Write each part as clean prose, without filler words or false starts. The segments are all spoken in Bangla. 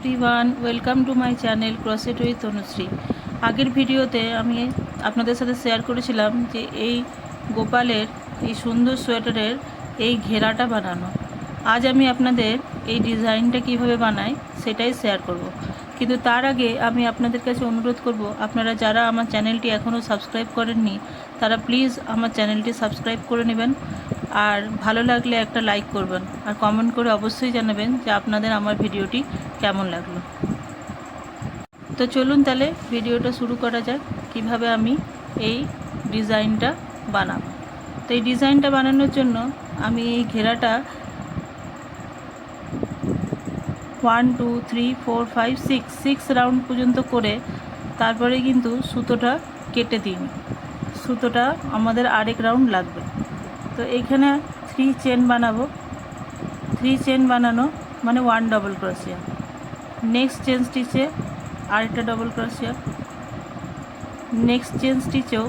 Everyone, welcome to my channel crochet with Tanushree. আগের ভিডিওতে আমি আপনাদের সাথে শেয়ার করেছিলাম যে এই গোপালের এই সুন্দর সোয়েটারের এই ঘেরাটা বানানো। আজ আমি আপনাদের এই ডিজাইনটা কিভাবে বানাই সেটাই শেয়ার করব। কিন্তু তার আগে আমি আপনাদের কাছে অনুরোধ করব, আপনারা যারা আমার চ্যানেলটি এখনও সাবস্ক্রাইব করেননি তারা প্লিজ আমার চ্যানেলটি সাবস্ক্রাইব করে নেবেন। আর ভালো লাগলে একটা লাইক করবেন আর কমেন্ট করে অবশ্যই জানাবেন যে আপনাদের আমার ভিডিওটি কেমন লাগলো। তো চলুন তাহলে ভিডিওটা শুরু করা যাক, কিভাবে আমি এই ডিজাইনটা বানাবো। তো এই ডিজাইনটা বানানোর জন্য আমি এই ঘেরাটা 1 2 3 4 5 6 রাউন্ড পর্যন্ত করে তারপরে কিন্তু সুতোটা কেটে দিই। সুতোটা আমাদের আরেক রাউন্ড লাগবে। তো এইখানে 3 চেন বানাবো। 3 চেন বানানো মানে 1 ডবল ক্রোশিয়া। নেক্সট চেন স্টিচে আরেকটা ডবল ক্রোশিয়া, নেক্সট চেন স্টিচেও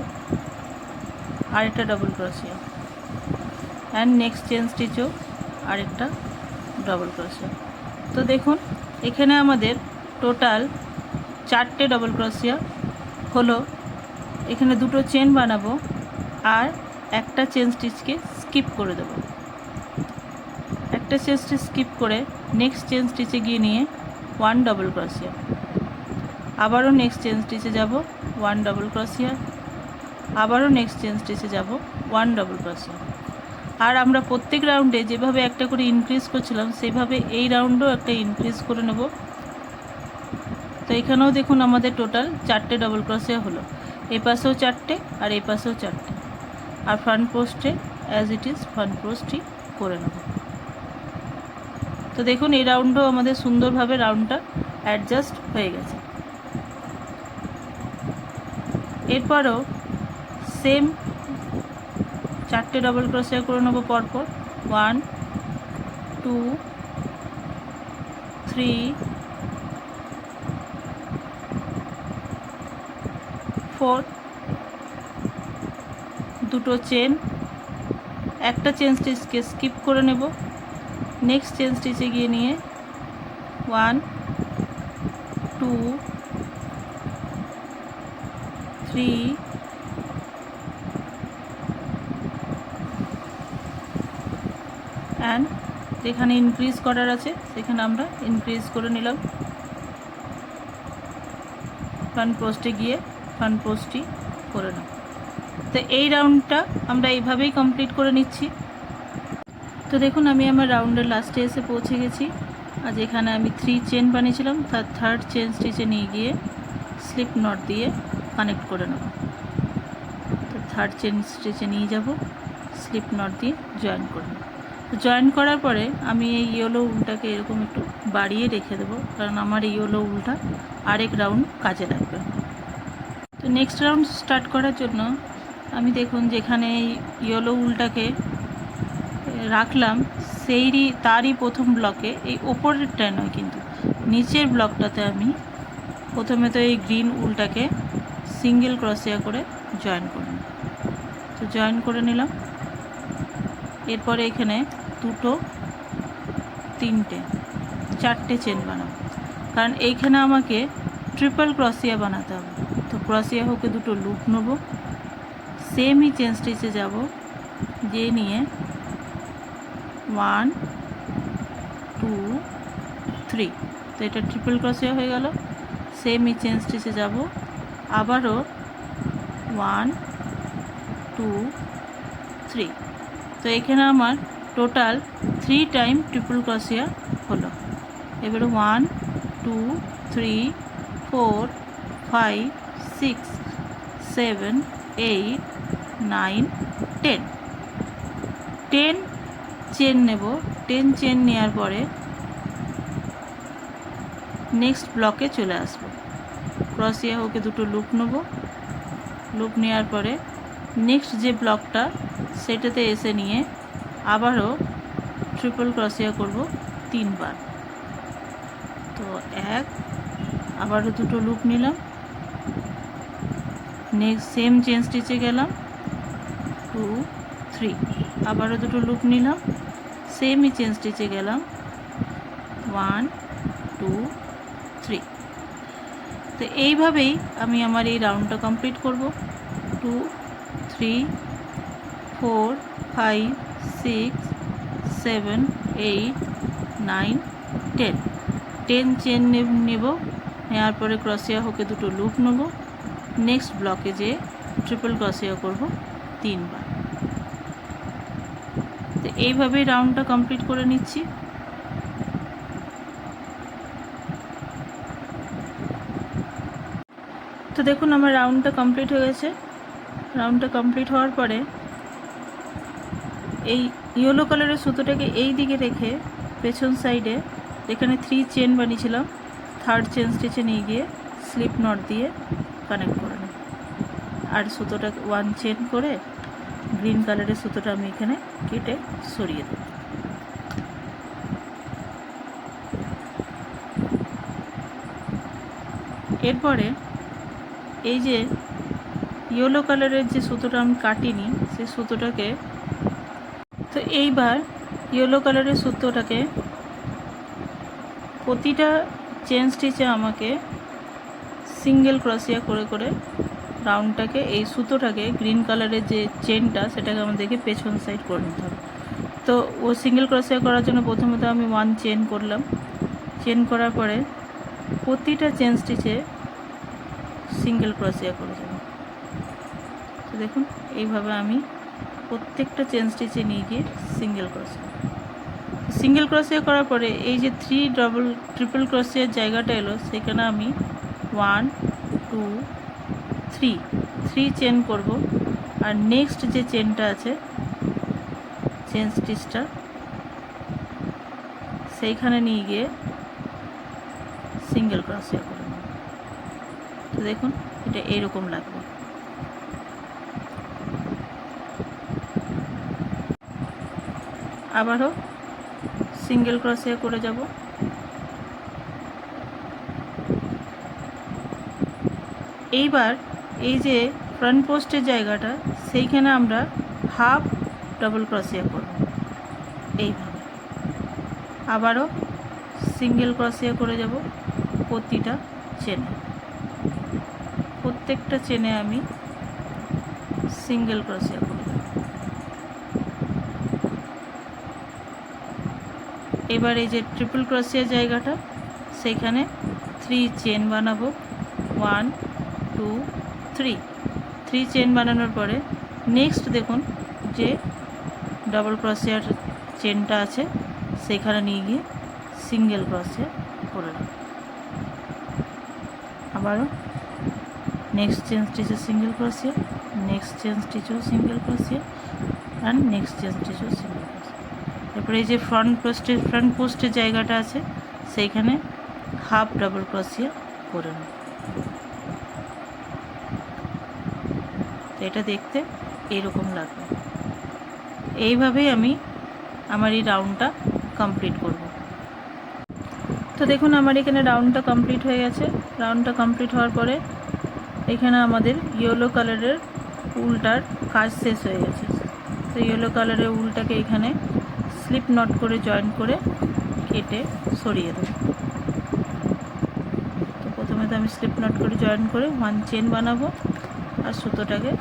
আরেকটা ডবল ক্রোশিয়া, অ্যান্ড নেক্সট চেন স্টিচেও আরেকটা ডবল ক্রোশিয়া। তো দেখুন এখানে আমাদের টোটাল 4টে ডবল ক্রোশিয়া হলো। এখানে 2টো চেন বানাবো আর একটা চেন স্টিচকে স্কিপ করে দেবো। একটা চেন স্টিচ স্কিপ করে নেক্সট চেন স্টিচে গিয়ে নিয়ে 1 ডবল ক্রোশিয়া, আবারও নেক্সট চেন স্টিচে যাব 1 ডবল ক্রোশিয়া, আবারও নেক্সট চেন স্টিচে যাব 1 ডবল ক্রোশিয়া। আর আমরা প্রত্যেক রাউন্ডে যেভাবে একটা করে ইনক্রিজ করছিলাম সেভাবে এই রাউন্ডেও একটা ইনক্রিজ করে নেব। তো এখানেও দেখুন আমাদের টোটাল 4টে ডবল ক্রোশিয়া হলো। এই পাশেও 4টে আর এই পাশেও 4টে, আর ফ্রন্ট পোস্টে অ্যাজ ইট ইজ ফ্রন্ট পোস্টই করে নেব। তো দেখুন এই রাউন্ডও আমাদের সুন্দরভাবে রাউন্ডটা অ্যাডজাস্ট হয়ে গেছে। এরপরও সেম 4টে ডবল ক্রোশিয়া করে নেব পরপর। 1 2 3 4, 2টো চেন, একটা চেন স্টিচকে স্কিপ করে নেব, নেক্সট চেন স্টিচে গিয়ে নিয়ে 1 2 3 অ্যান্ড যেখানে ইনক্রিজ করার আছে সেখানে আমরা ইনক্রিজ করে নিলাম। ফ্রন্ট পোস্টে গিয়ে ফ্রন্ট পোস্টই করে নেব। তো এই রাউন্ডটা আমরা এইভাবেই কমপ্লিট করে নিচ্ছি। তো দেখুন আমি আমার রাউন্ডের লাস্টে এসে পৌঁছে গেছি। আর যেখানে আমি 3 চেন বানিয়েছিলাম তার 3rd চেন স্টিচে নিয়ে গিয়ে স্লিপ নট দিয়ে কানেক্ট করে নেব। তো 3rd চেন স্টিচে নিয়ে যাব, স্লিপ নট দিয়ে জয়েন করে নেব। তো জয়েন করার পরে আমি এই ইয়েলো উলটাকে এরকম একটু বাড়িয়ে রেখে দেবো, কারণ আমার এই ইয়েলো উলটা আরেক রাউন্ড কাজে লাগবে। তো নেক্সট রাউন্ড স্টার্ট করার জন্য আমি দেখুন যেখানে এই ইয়েলো উলটাকে রাখলাম তারই প্রথম ব্লকে, এই ওপরেরটায় নয় কিন্তু নিচের ব্লকটাতে আমি প্রথমে তো এই গ্রিন উলটাকে সিঙ্গেল ক্রোশিয়া করে জয়েন করে নিই। তো জয়েন করে নিলাম। এরপরে এখানে 2টো 3টে 4টে চেন বানাবো, কারণ এইখানে আমাকে ট্রিপল ক্রোশিয়া বানাতে হবে। তো ক্রোশিয়া হোকে 2টো লুপ নেব, সেমই চেন স্টিচে যাব, গিয়ে নিয়ে 1 2 3। তো এটা ট্রিপল ক্রোশিয়া হয়ে গেল। সেমই চেন স্টিচে যাব, আবারও 1 2 3। তো এখানে আমার টোটাল 3 টাইম ট্রিপল ক্রোশিয়া হলো। এবারে 1 2 3 4 5 6 7 8 9 10 10 চেন নেব। 10 চেন নেওয়ার পরে নেক্সট ব্লকে চলে আসব। ক্রোশিয়া হোকে 2টো লুপ নেব, লুপ নেওয়ার পরে নেক্সট যে ব্লকটা সেটাতে এসে নিয়ে আবারও ট্রিপল ক্রোশিয়া করব 3 বার। তো 1, আবারও 2টো লুপ নিলাম, নেক্সট সেম চেন স্টিচে গেলাম 2 3, আবারও 2টো লুপ নিলাম, সেমই চেন স্টিচে গেলাম 1 2 3। তো এইভাবেই আমি আমার এই রাউন্ডটা কমপ্লিট করব। 2 3 4 5 6 7 8 9 10 10 চেন নেব। নেওয়ার পরে ক্রসিয়া হোকে দুটো লুপ নেব। নেক্সট ব্লকে যে ট্রিপল ক্রসিয়া করব 3 বার। তো এইভাবেই রাউন্ডটা কমপ্লিট করে নিচ্ছি। তো দেখুন আমার রাউন্ডটা কমপ্লিট হয়ে গেছে। রাউন্ডটা কমপ্লিট হওয়ার পরে এই ইয়েলো কালারের সুতোটাকে এই দিকে রেখে পেছন সাইডে যেখানে 3 চেন বানিয়েছিলাম 3rd চেন স্টিচে নিয়ে গিয়ে স্লিপ নট দিয়ে কানেক্ট করে নেব। আর সুতোটা 1 চেন করে গ্রিন কালারের সুতোটা আমি এখানে কেটে সরিয়ে দেব। এরপরে এই যে ইয়েলো কালারের যে সুতোটা আমি কাটিনি সেই সুতোটাকে, তো এইবার ইয়েলো কালারের সুতোটাকে প্রতিটা চেন স্টিচে আমাকে সিঙ্গেল ক্রসিয়া করে করে রাউন্ডটাকে এই সুতোটাকে গ্রিন কালারের যে চেনটা সেটাকে আমাদেরকে পেছন সাইড করে নিতে হবে। তো ও সিঙ্গেল ক্রসিয়া করার জন্য প্রথমত আমি 1 চেন করলাম। চেন করার পরে প্রতিটা চেন স্টিচে সিঙ্গেল ক্রসিয়া করে যাব। তো দেখুন এইভাবে আমি প্রত্যেকটা চেন স্টিচে নিয়ে গিয়ে সিঙ্গেল ক্রসিয়া করার পরে এই যে 3 ডাবল ট্রিপল ক্রসিয়ার জায়গাটা এলো সেখানে আমি 1 2 3 চেন করব। আর নেক্সট যে চেনটা আছে চেন স্টিচটা সেইখানে নিয়ে গিয়ে সিঙ্গেল ক্রসিয়া করে নেব। তো দেখুন এটা এইরকম লাগবে। আবারও সিঙ্গেল ক্রসিয়া করে যাব। এইবার এই যে ফ্রন্ট পোস্টের জায়গাটা সেইখানে আমরা হাফ ডাবল ক্রসিয়া করব। এইভাবে আবারও সিঙ্গেল ক্রসিয়া করে যাব প্রতিটা চেনে। প্রত্যেকটা চেনে আমি সিঙ্গেল ক্রসিয়া করে যাব। এবার এই যে ট্রিপল ক্রসিয়া জায়গাটা সেইখানে 3 চেন বানাবো। 1 2 3 চেন বানানোর পরে নেক্সট দেখুন যে ডাবল ক্রসিয়ার চেনটা আছে সেখানে নিয়ে গিয়ে সিঙ্গেল ক্রসিয়া করে নেব। আবারও নেক্সট চেন স্টিচে সিঙ্গেল ক্রসিয়া, নেক্সট চেন স্টিচেও single crochet and next chain স্টিচেও সিঙ্গেল ক্রসিয়া। এরপরে এই যে ফ্রন্ট পোস্টের জায়গাটা আছে সেইখানে হাফ ডাবল ক্রসিয়া করে নেব। এটা দেখতে এইরকম লাগবে। এইভাবেই আমি আমার এই রাউন্ডটা কমপ্লিট করব। তো দেখুন আমার এখানে রাউন্ডটা কমপ্লিট হয়ে গেছে। রাউন্ডটা কমপ্লিট হওয়ার পরে এখানে আমাদের ইয়েলো কালারের উলটার কাজ শেষ হয়ে গেছে। তো ইয়েলো কালারের উলটাকে এখানে স্লিপ নট করে জয়েন করে কেটে সরিয়ে দেব। তো প্রথমে তো আমি স্লিপ নট করে জয়েন করে 1 চেন বানাবো আর সুতোটাকে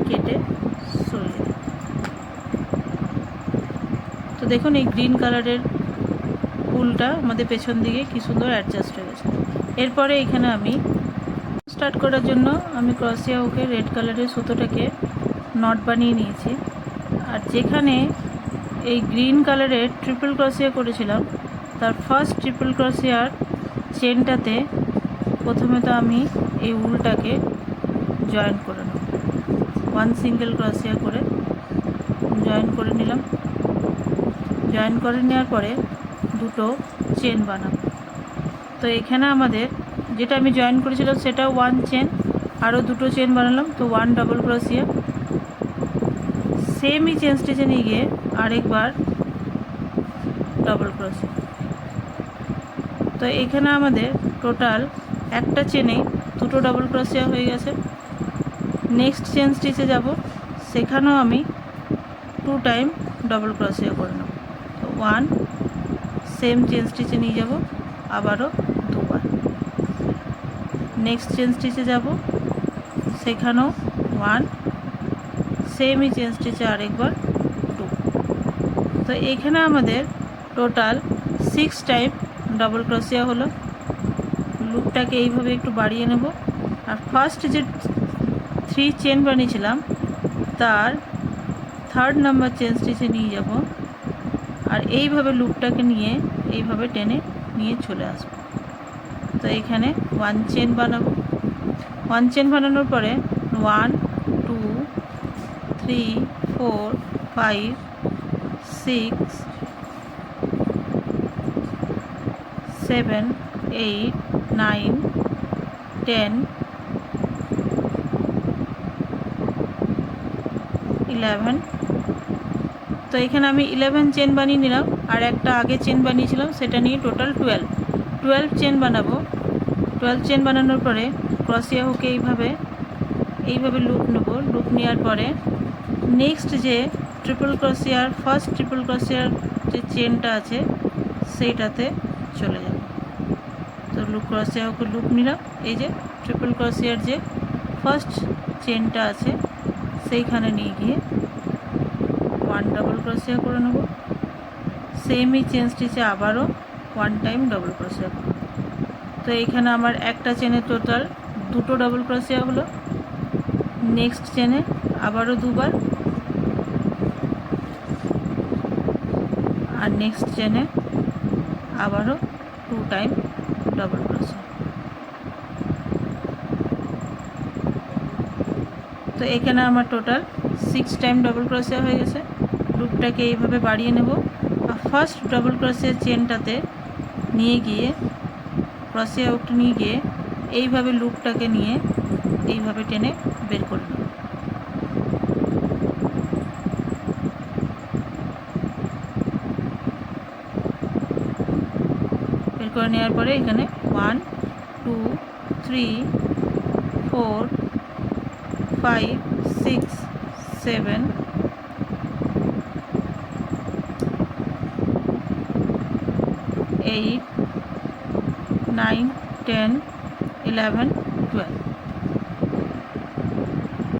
কেটে সরিয়ে দেব। তো দেখুন এই গ্রিন কালারের উলটা আমাদের পেছন দিকে কি সুন্দর অ্যাডজাস্ট হয়ে গেছে। এরপরে এখানে আমি স্টার্ট করার জন্য আমি ক্রসিয়া ওকে রেড কালারের সুতোটাকে নট বানিয়ে নিয়েছি। আর যেখানে এই গ্রিন কালারের ট্রিপল ক্রসিয়া করেছিলাম তার ফার্স্ট ট্রিপল ক্রসিয়ার চেনটাতে প্রথমে তো আমি এই উলটাকে জয়েন করে নেব। 1 সিঙ্গেল ক্রসিয়া করে জয়েন করে নিলাম। জয়েন করে নেওয়ার পরে দুটো চেন বানাবো। তো এখানে আমাদের যেটা আমি জয়েন করেছিলাম সেটা 1 চেন, আরও দুটো চেন বানালাম। তো 1 ডাবল ক্রসিয়া সেমই চেন স্টিচে নিয়ে গিয়ে আরেকবার ডাবল ক্রসিয়া। তো এখানে আমাদের টোটাল একটা চেনে দুটো ডাবল ক্রসিয়া হয়ে গেছে। নেক্সট চেন স্টিচে যাব, সেখানেও আমি 2 টাইম ডাবল ক্রসিয়া করে নেব। তো 1 সেম চেন স্টিচে নিয়ে যাব, আবারও 2 নেক্সট চেন স্টিচে যাব, সেখানেও 1, সেমই চেন স্টিচে আরেকবার 2। তো এখানে আমাদের টোটাল 6 টাইম ডবল ক্রোশিয়া হলো। লুপটাকে এইভাবে একটু বাড়িয়ে নেব, আর ফার্স্ট যে 3 চেন বানিয়েছিলাম তার 3rd নাম্বার চেন স্টিচে নিয়ে যাব, আর এইভাবে লুপটাকে নিয়ে এইভাবে টেনে নিয়ে চলে আসব। তো এখানে 1 চেন বানাবো। 1 চেন বানানোর পরে 1 2 3 4 5 6 7 8 9 10 11। তো এখানে আমি 11 চেন বানিয়ে নিলাম, আর একটা আগে চেন বানিয়েছিলাম সেটা নিয়ে টোটাল 12 চেন বানাবো। 12 চেন বানানোর পরে ক্রসিয়া হুকে এইভাবে লুপ নেব। লুপ নেওয়ার পরে নেক্সট যে ট্রিপল ক্রসিয়ার ফার্স্ট ট্রিপল ক্রসিয়ার যে চেনটা আছে সেইটাতে চলে যাব। তো ক্রসিয়া হুকে লুপ নিলাম, এই যে ট্রিপল ক্রসিয়ার যে ফার্স্ট চেনটা আছে সেইখানে নিয়ে গিয়ে 1 ডবল ক্রোশিয়া করে নেব। সেমই চেন স্টিচে আবারও 1 টাইম ডবল ক্রোশিয়া করব। তো এইখানে আমার একটা চেনে টোটাল 2টো ডবল ক্রোশিয়া হলো। নেক্সট চেনে আবারও 2বার, আর নেক্সট চেনে আবারও 2 টাইম ডবল ক্রোশিয়া। তো এখানে আমার টোটাল 6 টাইম ডবল ক্রোশিয়া হয়ে গেছে। লুপটাকে এইভাবে বাড়িয়ে নেব, আর ফার্স্ট ডবল ক্রোশিয়া চেনটাতে নিয়ে গিয়ে ক্রোশিয়া হুকটা নিয়ে গিয়ে এইভাবে লুপটাকে নিয়ে এইভাবে টেনে বের করে নেব। বের করে নেওয়ার পরে এখানে 1 2 3 4 5 6 7 8 9 10 11 12।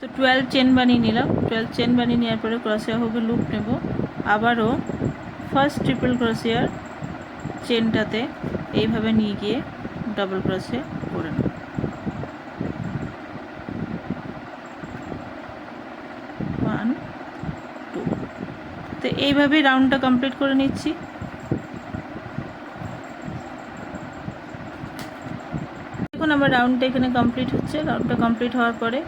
তো 12 চেন বানিয়ে নিলাম। 12 চেন বানিয়ে নেওয়ার পরে ক্রোশিয়া হুকে লুপ নেব, আবারও ফার্স্ট ট্রিপল ক্রোশিয়ার চেনটাতে এইভাবে নিয়ে গিয়ে ডবল ক্রোশিয়া করে নেব। 1 2। তো এইভাবেই রাউন্ডটা কমপ্লিট করে নিচ্ছি। এখন আমার রাউন্ডটা এখানে কমপ্লিট হচ্ছে। রাউন্ডটা কমপ্লিট হওয়ার পরে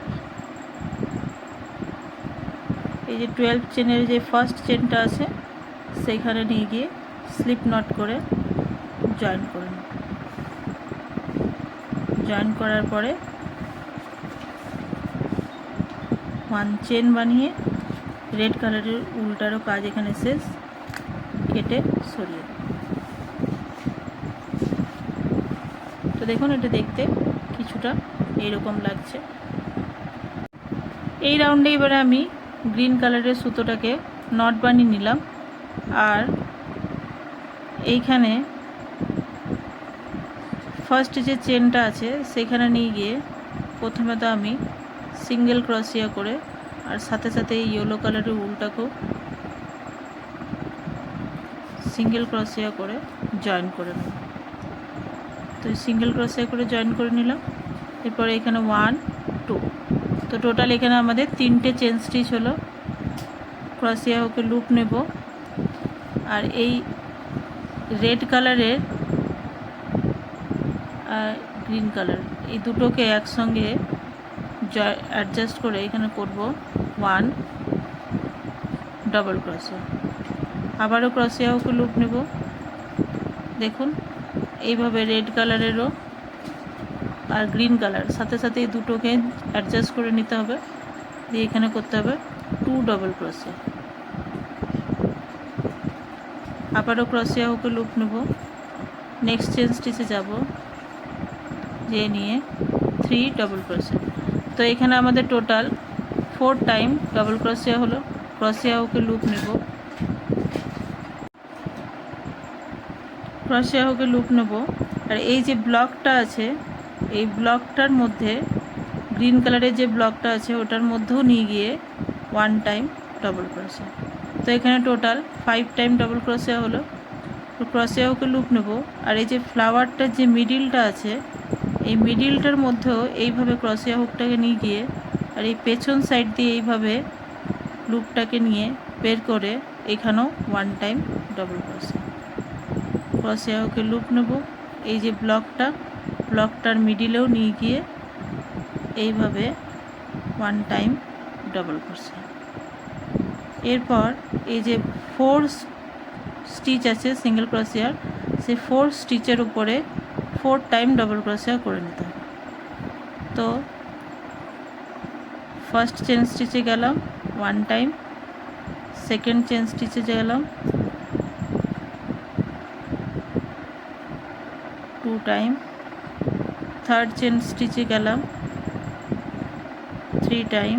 এই যে 12 চেনের যে ফার্স্ট চেনটা আছে সেইখানে নিয়ে গিয়ে স্লিপ নট করে জয়েন করে নেব। জয়েন করার পরে 1 চেন বানিয়ে রেড কালারের উল্টারও কাজ এখানে শেষ, কেটে সরিয়ে দেব। তো দেখুন এটা দেখতে কিছুটা এইরকম লাগছে। এই রাউন্ডে এবারে আমি গ্রিন কালারের সুতোটাকে নট বানিয়ে নিলাম, আর এইখানে ফার্স্ট যে চেনটা আছে সেখানে নিয়ে গিয়ে প্রথমে তো আমি সিঙ্গেল ক্রোশিয়া করে, আর সাথে সাথে এই ইয়েলো কালারের উলটাকেও সিঙ্গেল ক্রোশিয়া করে জয়েন করে নেব। তো সিঙ্গেল ক্রোশিয়া করে জয়েন করে নিলাম। এরপরে এখানে 1 2। তো টোটাল এখানে আমাদের 3টে চেন স্টিচ হলো। ক্রোশিয়া হুকে লুপ নেব, আর এই রেড কালারের আর গ্রিন কালার এই দুটোকে একসঙ্গে অ্যাডজাস্ট করে এখানে করব 1 ডবল ক্রোশিয়া। আবারও ক্রোশিয়া হুকে লুপ নেব। দেখুন এইভাবে রেড কালারেরও আর গ্রিন কালার সাথে সাথে এই দুটোকে অ্যাডজাস্ট করে নিতে হবে, দিয়ে এখানে করতে হবে 2 ডবল ক্রোশিয়া। আবারও ক্রোশিয়া হুকে লুপ নেব। নেক্সট চেন স্টিচে যাব, যে নিয়ে 3 ডবল ক্রোশিয়া। তো এখানে আমাদের টোটাল 4 টাইম ডবল ক্রোশিয়া হলো। ক্রোশিয়া হুকে লুপ নেব, ক্রোশিয়া হুকে লুপ নেব, আর এই যে ব্লকটা আছে এই ব্লকটার মধ্যে গ্রিন কালারের যে ব্লকটা আছে ওটার মধ্যেও নিয়ে গিয়ে 1 টাইম ডবল ক্রোশে। তো এখানে টোটাল 5 টাইম ডবল ক্রোশে হলো। তো ক্রোশে হুকে লুপ নেব, আর এই যে ফ্লাওয়ারটার যে মিডিলটা আছে এই মিডিলটার মধ্যেও এইভাবে ক্রোশে হুকটাকে নিয়ে গিয়ে আর এই পেছন সাইড দিয়ে এইভাবে লুপটাকে নিয়ে বের করে এখানেও 1 টাইম ডবল ক্রোশে। ক্রোশে হুকে লুপ নেব, এই যে ব্লকটার মিডিলেও নিয়ে গিয়ে এইভাবে 1 টাইম ডবল ক্রোশে। এরপর এই যে 4 স্টিচ আছে সিঙ্গেল ক্রোশিয়ার, সেই 4 স্টিচের উপরে 4 টাইম ডবল ক্রোশিয়া করে নিতে হবে। তো ফার্স্ট চেন স্টিচে গেলাম 1 টাইম, সেকেন্ড চেন স্টিচে গেলাম 2 টাইম, থার্ড চেন স্টিচে গেলাম 3 টাইম,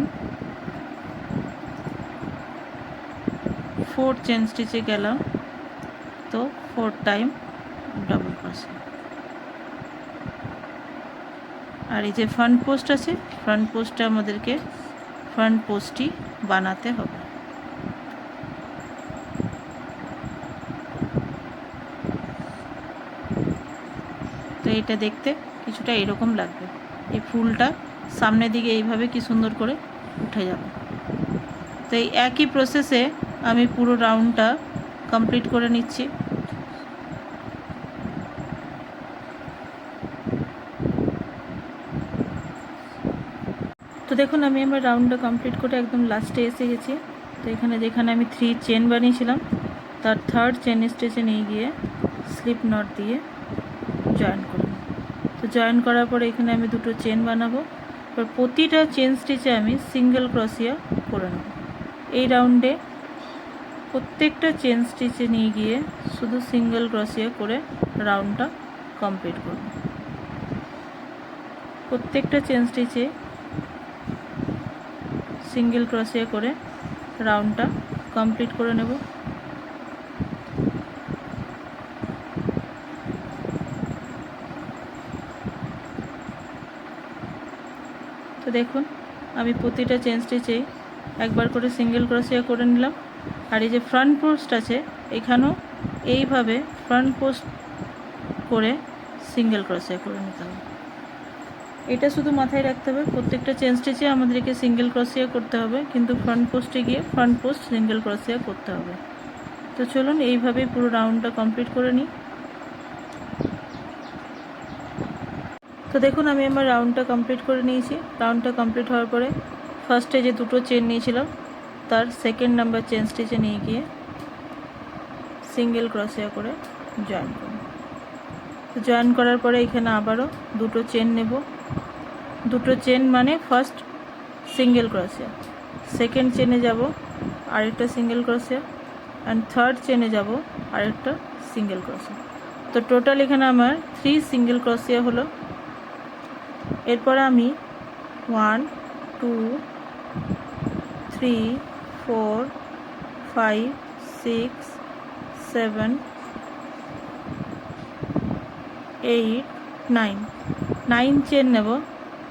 ফোর্থ চেন স্টিচে গেলাম তো 4 টাইম ডবল ক্রোশে। আর এই যে ফ্রন্ট পোস্ট আছে, ফ্রন্ট পোস্টটা আমাদেরকে ফ্রন্ট পোস্টই বানাতে হবে। তো এটা দেখতে কিছুটা এরকম লাগবে, এই ফুলটা সামনের দিকে এইভাবে কি সুন্দর করে উঠে যাবে। তো এই একই প্রসেসে আমি পুরো রাউন্ডটা কমপ্লিট করে নিচ্ছি। তো দেখুন আমি আমার রাউন্ডটা কমপ্লিট করে একদম লাস্টে এসে গেছি। তো এখানে যেখানে আমি 3 চেন বানিয়েছিলাম তার থার্ড চেন স্টিচে নিয়ে গিয়ে স্লিপ নট দিয়ে জয়েন করব। তো জয়েন করার পরে এখানে আমি 2টো চেন বানাবো, এবার প্রতিটা চেন স্টিচে আমি সিঙ্গেল ক্রোশিয়া করে নেব। এই রাউন্ডে প্রত্যেকটা চেন স্টিচে নিয়ে গিয়ে শুধু সিঙ্গেল ক্রোশিয়া করে রাউন্ডটা কমপ্লিট করব। প্রত্যেকটা চেন স্টিচে সিঙ্গেল ক্রোশিয়া করে রাউন্ডটা কমপ্লিট করে নেব। তো দেখুন আমি প্রতিটা চেন স্টিচে একবার করে সিঙ্গেল ক্রোশিয়া করে নিলাম। আর এই যে ফ্রন্ট পোস্ট আছে এখানেও এইভাবে ফ্রন্ট পোস্ট করে সিঙ্গেল ক্রোশিয়া করে নিতে হবে। এটা শুধু মাথায় রাখতে হবে, প্রত্যেকটা চেন স্টিচে আমাদেরকে সিঙ্গেল ক্রোশিয়া করতে হবে, কিন্তু ফ্রন্ট পোস্টে গিয়ে ফ্রন্ট পোস্ট সিঙ্গেল ক্রোশিয়া করতে হবে। তো চলুন এইভাবেই পুরো রাউন্ডটা কমপ্লিট করে নিই। তো দেখুন আমি আমার রাউন্ডটা কমপ্লিট করে নিয়েছি। রাউন্ডটা কমপ্লিট হওয়ার পরে ফার্স্টে যে 2টো চেন নিয়েছিলাম তার সেকেন্ড নাম্বার চেন স্টিচে নিয়ে গিয়ে সিঙ্গেল ক্রোশিয়া করে জয়েন করব। তো জয়েন করার পরে এখানে আবারও 2টো চেন নেব। 2টো চেন মানে ফার্স্ট সিঙ্গেল ক্রোশিয়া, সেকেন্ড চেনে যাব আরেকটা সিঙ্গেল ক্রোশিয়া, অ্যান্ড থার্ড চেনে যাব আরেকটা সিঙ্গেল ক্রোশিয়া। তো টোটাল এখানে আমার 3 সিঙ্গেল ক্রোশিয়া হলো। এরপর আমি 1 2 3 4 5 6 7 8 9 চেন নেব।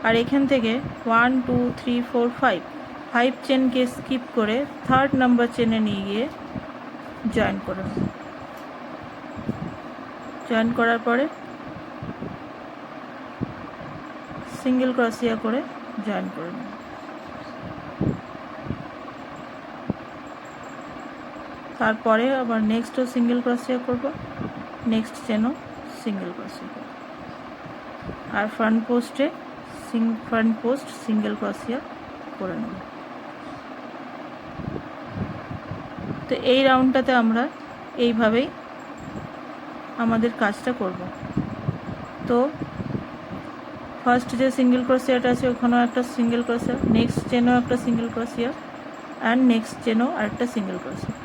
আর এখান থেকে 1 2 3 4 5 চেনকে স্কিপ করে থার্ড নাম্বার চেনে নিয়ে গিয়ে জয়েন করে নেব। জয়েন করার পরে সিঙ্গেল ক্রোশিয়া করে জয়েন করে নেব। তারপরে আবার নেক্সটও সিঙ্গেল ক্রোশিয়া করব, নেক্সট চেনও সিঙ্গেল ক্রোশিয়া করব, আর ফ্রন্ট পোস্ট সিঙ্গেল ক্রোশিয়া করে নেব। তো এই রাউন্ডটাতে আমরা এইভাবেই আমাদের কাজটা করব। তো ফার্স্ট যে সিঙ্গেল ক্রোশিয়াটা আছে ওখানেও একটা সিঙ্গেল ক্রোশিয়া, নেক্সট চেনও একটা সিঙ্গেল ক্রোশিয়া, অ্যান্ড নেক্সট চেনও আরেকটা সিঙ্গেল ক্রোশিয়া।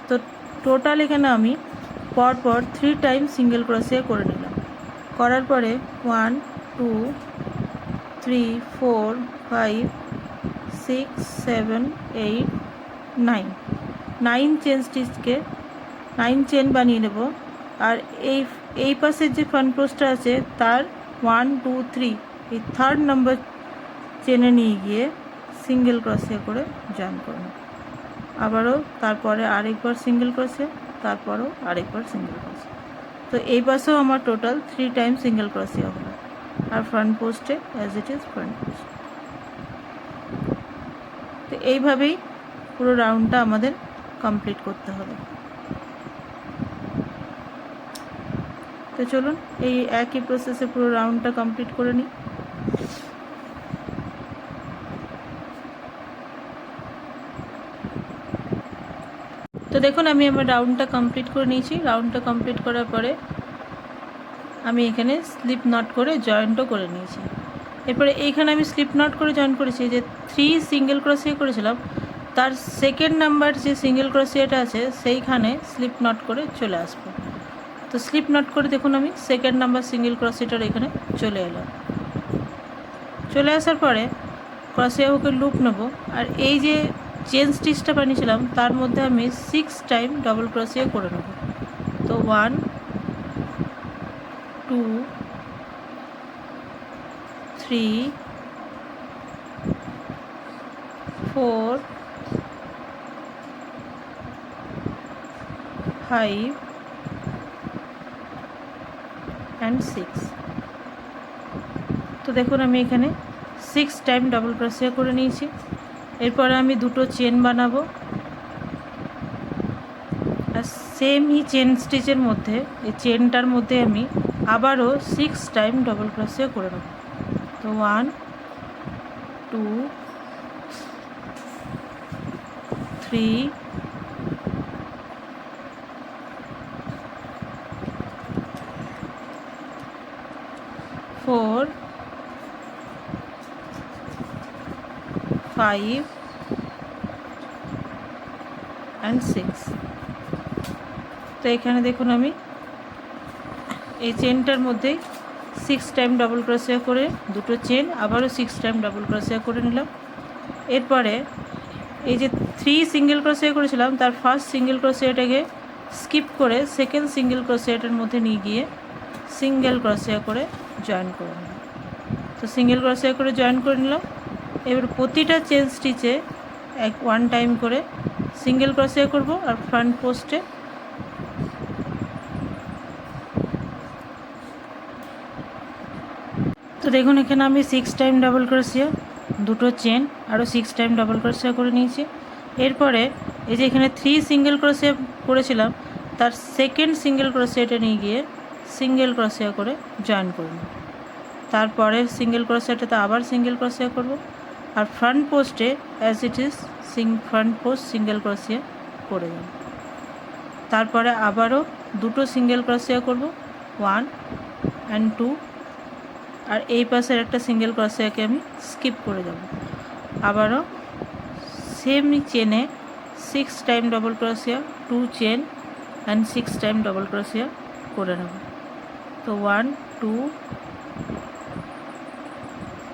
তো টোটাল এখানে আমি পরপর 3 টাইম সিঙ্গেল ক্রোশিয়া করে নিলাম। করার পরে 1 2 3 4 5 6 7 8 9 চেন স্টিচকে 9 চেন বানিয়ে নেব। আর এই পাশের যে ফ্রন্ট পোস্টটা আছে তার 1 2 3 এই থার্ড নাম্বার চেনে নিয়ে গিয়ে সিঙ্গেল ক্রসিয়া করে জয়েন করব। আবারও তারপরে আরেকবার সিঙ্গেল ক্রসিয়া, তারপরও আরেকবার সিঙ্গেল ক্রসিয়া। তো এই পাশেও আমার টোটাল 3 টাইম সিঙ্গেল ক্রসিয়া হলো। আর ফ্রন্ট পোস্টে as it is front post. তো এইভাবেই পুরো রাউন্ডটা আমাদের কমপ্লিট করতে হবে। তো চলুন এই একই প্রসেসে পুরো রাউন্ডটা কমপ্লিট করে নিই। তো দেখুন আমি আমার রাউন্ডটা কমপ্লিট করে নিয়েছি। রাউন্ডটা কমপ্লিট করার পরে আমি এখানে স্লিপ নট করে জয়েন্টও করে নিয়েছি। এরপরে এইখানে আমি স্লিপ নট করে জয়েন করেছি, যে 3 সিঙ্গেল ক্রসিয়া করেছিলাম তার সেকেন্ড নাম্বার যে সিঙ্গেল ক্রসিয়াটা আছে সেইখানে স্লিপ নট করে চলে আসবো। তো স্লিপ নট করে দেখুন আমি সেকেন্ড নাম্বার সিঙ্গেল ক্রসিয়াটার এখানে চলে এলাম। চলে আসার পরে ক্রসিয়া হুকের লুপ নেব, আর এই যে চেন স্টিচটা বানিয়েছিলাম তার মধ্যে আমি 6 টাইম ডবল ক্রসিয়া করে নেব। তো 1 2 3 4 5 and 6। তো দেখুন আমি এখানে 6 টাইম ডবল ক্রসিয়া করে নিয়েছি। এরপরে আমি দুটো চেন বানাবো, আর সেম এই চেন স্টিচের মধ্যে এই চেনটার মধ্যে আমি আবারও 6 টাইম ডবল ক্রসিয়া করে নেব। তো 1 2 3 4 5 and 6। তো এখানে দেখুন আমি এই চেনটার মধ্যেই 6 টাইম ডবল ক্রসিয়া করে দুটো চেন, আবারও 6 টাইম ডবল ক্রসিয়া করে নিলাম। এরপরে এই যে 3 সিঙ্গেল ক্রসিয়া করেছিলাম তার ফার্স্ট সিঙ্গেল ক্রসিয়াটাকে স্কিপ করে সেকেন্ড সিঙ্গেল ক্রসিয়াটার মধ্যে নিয়ে গিয়ে সিঙ্গেল ক্রসিয়া করে জয়েন করে নিলাম। তো সিঙ্গেল ক্রসিয়া করে জয়েন করে নিলাম। এবার প্রতিটা চেন স্টিচে 1 টাইম করে সিঙ্গেল ক্রসিয়া করব, আর ফ্রন্ট পোস্টে তো দেখুন এখানে আমি 6 টাইম ডাবল ক্রসিয়া, দুটো চেন, আরও 6 টাইম ডাবল ক্রসিয়া করে নিয়েছি। এরপরে এই যে এখানে 3 সিঙ্গেল ক্রসিয়া করেছিলাম তার সেকেন্ড সিঙ্গেল ক্রসিয়াটা নিয়ে গিয়ে সিঙ্গেল ক্রসিয়া করে জয়েন করব। তারপরে সিঙ্গেল ক্রসিয়াটাতে আবার সিঙ্গেল ক্রসিয়া করব, আর ফ্রন্ট পোস্টে as it is front post single crochet করে যাব। তারপরে আবারও দুটো সিঙ্গেল ক্রসিয়া করব, 1 and 2, আর এই পাশের একটা সিঙ্গেল ক্রসিয়াকে আমি স্কিপ করে যাব। আবারও সেম চেনে 6 time double crochet, 2 chain and 6 time double crochet করে নেব। তো 1 2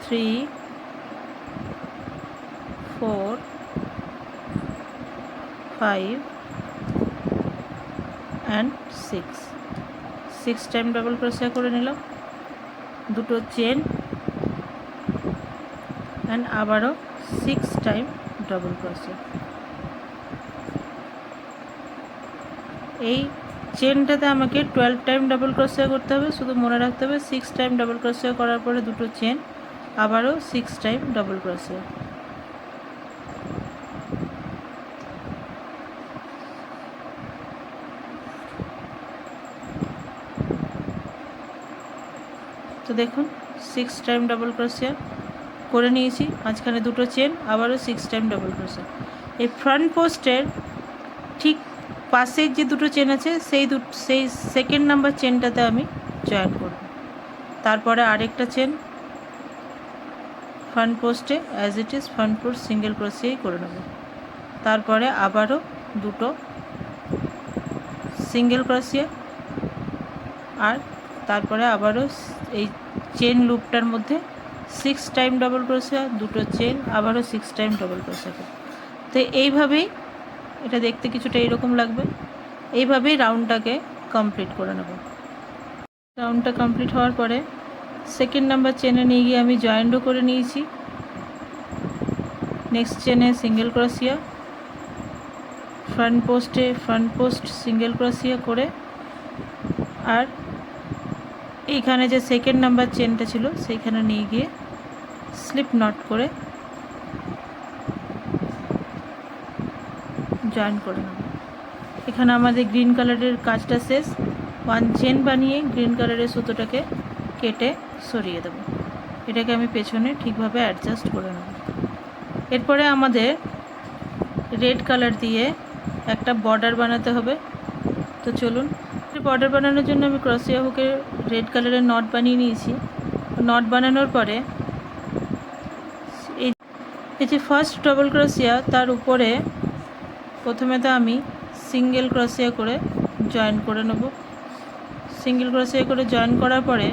3 4 5 and 6 টাইম ডবল ক্রসিয়া করে নিলাম, দুটো চেন অ্যান্ড আবারও 6 টাইম ডবল ক্রসিয়া। এই চেনটাতে আমাকে 12 টাইম ডবল ক্রসিয়া করতে হবে, শুধু মনে রাখতে হবে 6 টাইম ডবল ক্রসিয়া করার পরে দুটো চেন, আবারও 6 টাইম ডবল ক্রসিয়া। তো দেখুন 6 টাইম ডবল ক্রসিয়া করে নিয়েছি, মাঝখানে দুটো চেন, আবারও 6 টাইম ডবল ক্রসিয়া। এই ফ্রন্ট পোস্টের ঠিক পাশের যে দুটো চেন আছে সেই সেকেন্ড নাম্বার চেনটাতে আমি জয়েন করব। তারপরে আরেকটা চেন ফ্রন্ট পোস্টে as it is front post single ক্রসিয়াই করে নেব। তারপরে আবারও দুটো সিঙ্গেল ক্রসিয়া, আর তারপরে আবারও এই চেন লুপটার মধ্যে 6 টাইম ডবল ক্রোশিয়া, দুটো চেন, আবারও 6 টাইম ডবল ক্রোশিয়া। তো এইভাবেই এটা দেখতে কিছুটা এইরকম লাগবে। এইভাবেই রাউন্ডটাকে কমপ্লিট করে নেব। রাউন্ডটা কমপ্লিট হওয়ার পরে সেকেন্ড নাম্বার চেনে নিয়ে গিয়ে আমি জয়েন্টও করে নিয়েছি। নেক্সট চেনে সিঙ্গেল ক্রোশিয়া, ফ্রন্ট পোস্ট সিঙ্গেল ক্রোশিয়া করে, আর এইখানে যে সেকেন্ড নাম্বার চেনটা ছিল সেইখানে নিয়ে গিয়ে স্লিপ নট করে জয়েন করে নেব। এখানে আমাদের গ্রিন কালারের কাজটা শেষ। ওয়ান চেন বানিয়ে গ্রিন কালারের সুতোটাকে কেটে সরিয়ে দেব। এটাকে আমি পেছনে ঠিকভাবে অ্যাডজাস্ট করে নেব। এরপরে আমাদের রেড কালার দিয়ে একটা বর্ডার বানাতে হবে। তো চলুন, বর্ডার বানানোর জন্য আমি ক্রসিয়া হুকে রেড কালারের নট বানিয়ে নিয়েছি। নট বানানোর পরে এই যে ফার্স্ট ডবল ক্রসিয়া, তার উপরে প্রথমে তো আমি সিঙ্গেল ক্রসিয়া করে জয়েন করে নেব। সিঙ্গেল ক্রসিয়া করে জয়েন করার পরে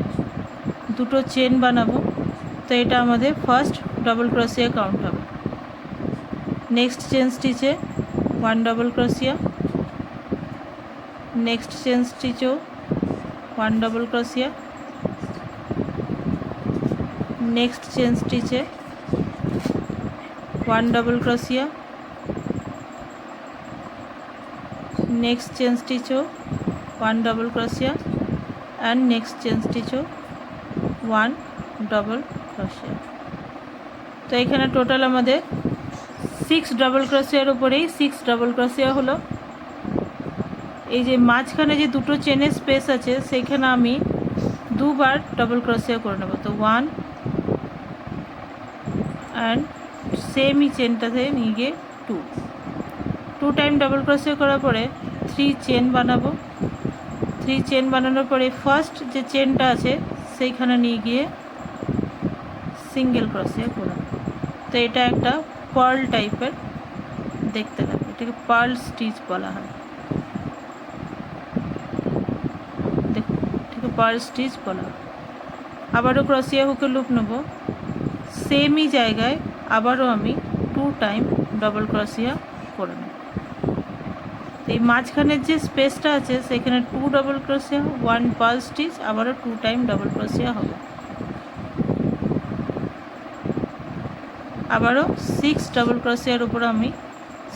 দুটো চেন বানাবো। তো এটা আমাদের ফার্স্ট ডবল ক্রসিয়া কাউন্ট হবে। নেক্সট চেন স্টিচে one double crochet, next chain স্টিচেও one double crochet, next chain স্টিচে one double crochet, next chain স্টিচও one double crochet, and next chain স্টিচও ওয়ান ডবল ক্রসিয়া। তো এখানে টোটাল আমাদের 6 ডবল ক্রসিয়ার উপরেই 6 ডবল ক্রসিয়া হলো। এই যে মাঝখানে যে দুটো চেনের স্পেস আছে সেইখানে আমি দুবার ডবল ক্রসিয়া করে নেব। তো 1 অ্যান্ড সেমই চেনটাতে নিয়ে গিয়ে 2 টাইম ডবল ক্রসিয়া করার পরে 3 চেন বানাবো। 3 চেন বানানোর পরে ফার্স্ট যে চেনটা আছে সেইখানে নিয়ে গিয়ে সিঙ্গেল ক্রসিয়া করে। তো এটা একটা পার্ল টাইপের দেখতে লাগবে, এটাকে পার্ল স্টিচ বলা হয়। দেখুন, এটাকে পার্ল স্টিচ বলা হয়। আবারও ক্রসিয়া হুকে লুপ নেব, সেমই জায়গায় আবারও আমি 2 টাইম ডবল ক্রসিয়া করে নেব। এই মাঝখানের যে স্পেসটা আছে সেখানে 2 ডবল ক্রসিয়া, 1 পার্ল স্টিচ, আবারও 2 টাইম ডবল ক্রসিয়া হবে। আবারও 6 ডবল ক্রসিয়ার উপর আমি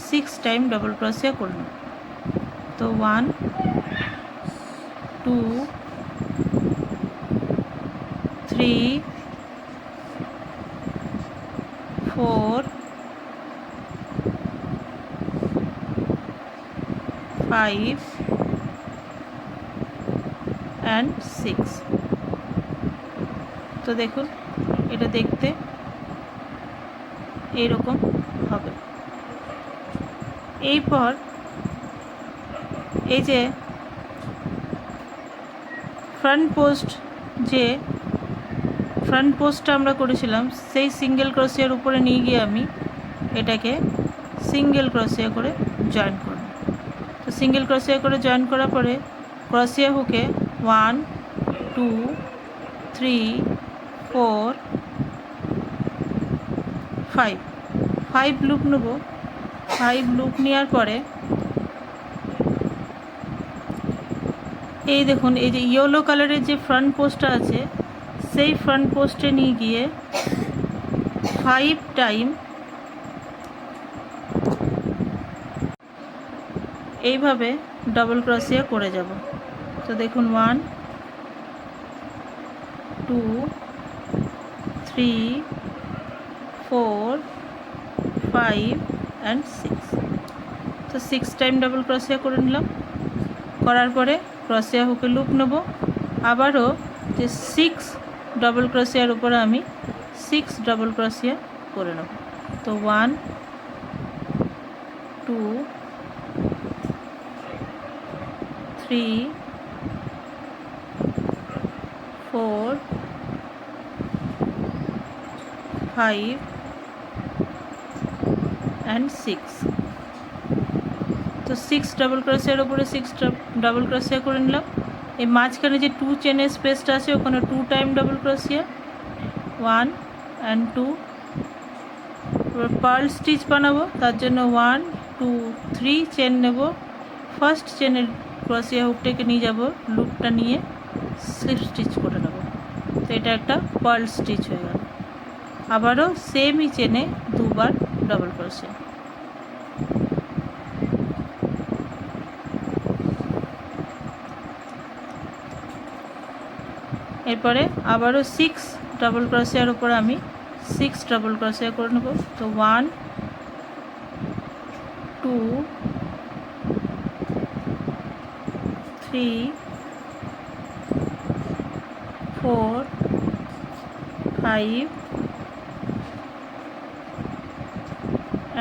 6 টাইম ডবল ক্রসিয়া করে নেব। তো 1 2 3 4 5 অ্যান্ড 6। তো দেখুন, এটা দেখতে এইরকম হবে। এরপর এই যে ফ্রন্ট পোস্টটা আমরা করেছিলাম সেই সিঙ্গেল ক্রসিয়ার উপরে নিয়ে গিয়ে আমি এটাকে সিঙ্গেল ক্রসিয়া করে জয়েন করব। তো সিঙ্গেল ক্রসিয়া করে জয়েন করার পরে ক্রসিয়া হুকে 1 2 3 4 5 লুপ নেব। 5 লুপ নেওয়ার পরে এই দেখুন, এই যে ইয়েলো কালারের যে ফ্রন্ট পোস্টটা আছে সেই ফ্রন্ট পোস্টে নিয়ে গিয়ে 5 টাইম এইভাবে ডবল ক্রসিয়া করে যাব। তো দেখুন 1 2 3 4 5 অ্যান্ড 6। তো 6 টাইম ডবল ক্রসিয়া করে নিলাম। করার পরে ক্রসিয়া হুকে লুপ নেব, আবারও যে 6 ডবল ক্রসিয়ার উপরে আমি 6 ডবল ক্রসিয়া করে নেব। তো 1 2 3 4 5 অ্যান্ড 6। তো 6 ডবল ক্রসিয়ার উপরে 6 ডবল ক্রসিয়া করে নিলাম। এই মাঝখানে যে 2 চেনের স্পেসটা আছে ওখানে 2 টাইম ডবল ক্রসিয়া, 1 অ্যান্ড 2। এবার পার্ল স্টিচ বানাবো, তার জন্য 1 2 3 চেন নেব। ফার্স্ট চেনের ক্রসিয়া হুকটাকে নিয়ে যাব, লুপটা নিয়ে স্লিপ স্টিচ করে নেব। তো এটা একটা পার্ল স্টিচ হয়ে গেল। আবারও সেমই চেনে দুবার ডবল ক্রোশে। এরপরে আবারও 6 ডাবল ক্রোশের উপর আমি 6 ডাবল ক্রোশে করে নেব। তো 1 2 3 4 5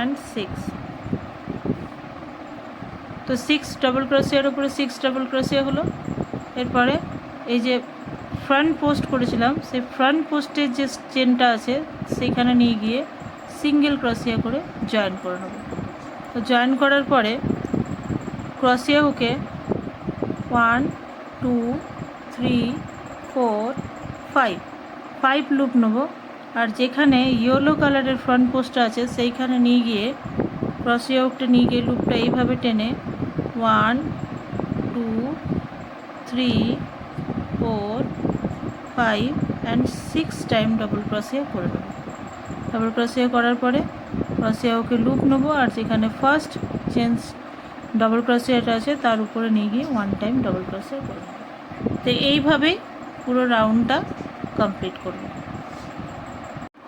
and 6। তো 6 ডাবল ক্রোশের উপরে 6 ডাবল ক্রোশে হলো। এরপরে এই যে ফ্রন্ট পোস্ট করেছিলাম সেই ফ্রন্ট পোস্টের যে চেনটা আছে সেইখানে নিয়ে গিয়ে সিঙ্গেল ক্রোশিয়া করে জয়েন করে নেব। তো জয়েন করার পরে ক্রোশিয়া হুকে 1 2 3 4 5 লুপ নেব। আর যেখানে ইয়েলো কালারের ফ্রন্ট পোস্টটা আছে সেইখানে নিয়ে গিয়ে ক্রোশিয়া হুকটা নিয়ে গিয়ে লুপটা এইভাবে টেনে 1 2 3 4 5 and 6 টাইম ডাবল ক্রোশিয়া করে নেব। ডাবল ক্রোশিয়া করার পরে ক্রোশিয়া হুকে লুপ নেব, আর যেখানে ফার্স্ট চেন ডাবল ক্রোশিয়াটা আছে তার উপরে নিয়ে গিয়ে 1 টাইম ডাবল ক্রোশিয়া করে নেব। তো এইভাবেই পুরো রাউন্ডটা কমপ্লিট করব।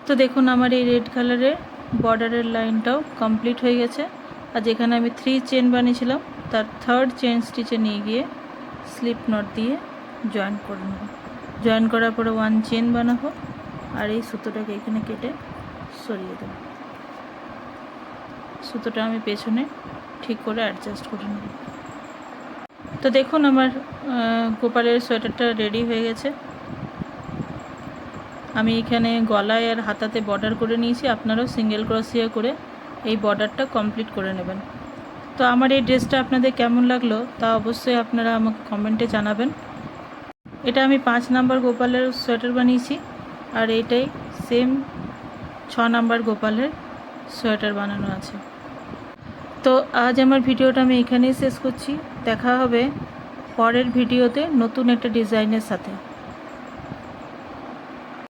তো দেখুন আমার এই রেড কালারের বর্ডারের লাইনটাও কমপ্লিট হয়ে গেছে। আর যেখানে আমি 3 চেন বানিয়েছিলাম তার থার্ড চেন স্টিচে নিয়ে গিয়ে স্লিপ নট দিয়ে জয়েন করে নেব। জয়েন করার পরে 1 চেন বানাবো আর এই সুতোটাকে এখানে কেটে সরিয়ে দেব। সুতোটা আমি পেছনে ঠিক করে অ্যাডজাস্ট করে নেব। তো দেখুন আমার গোপালের সোয়েটারটা রেডি হয়ে গেছে। আমি এখানে গলায় আর হাতাতে বর্ডার করে নিয়েছি, আপনারাও সিঙ্গেল ক্রোশিয়া করে এই বর্ডারটা কমপ্লিট করে নেবেন। তো আমার এই ড্রেসটা আপনাদের কেমন লাগলো তা অবশ্যই আপনারা আমাকে কমেন্টে জানাবেন। এটা আমি 5 নাম্বার গোপালের সোয়েটার বানিয়েছি, আর এইটাই সেম 6 নাম্বার গোপালের সোয়েটার বানানো আছে। তো আজ আমার ভিডিওটা আমি এখানেই শেষ করছি। দেখা হবে পরের ভিডিওতে নতুন একটা ডিজাইনের সাথে।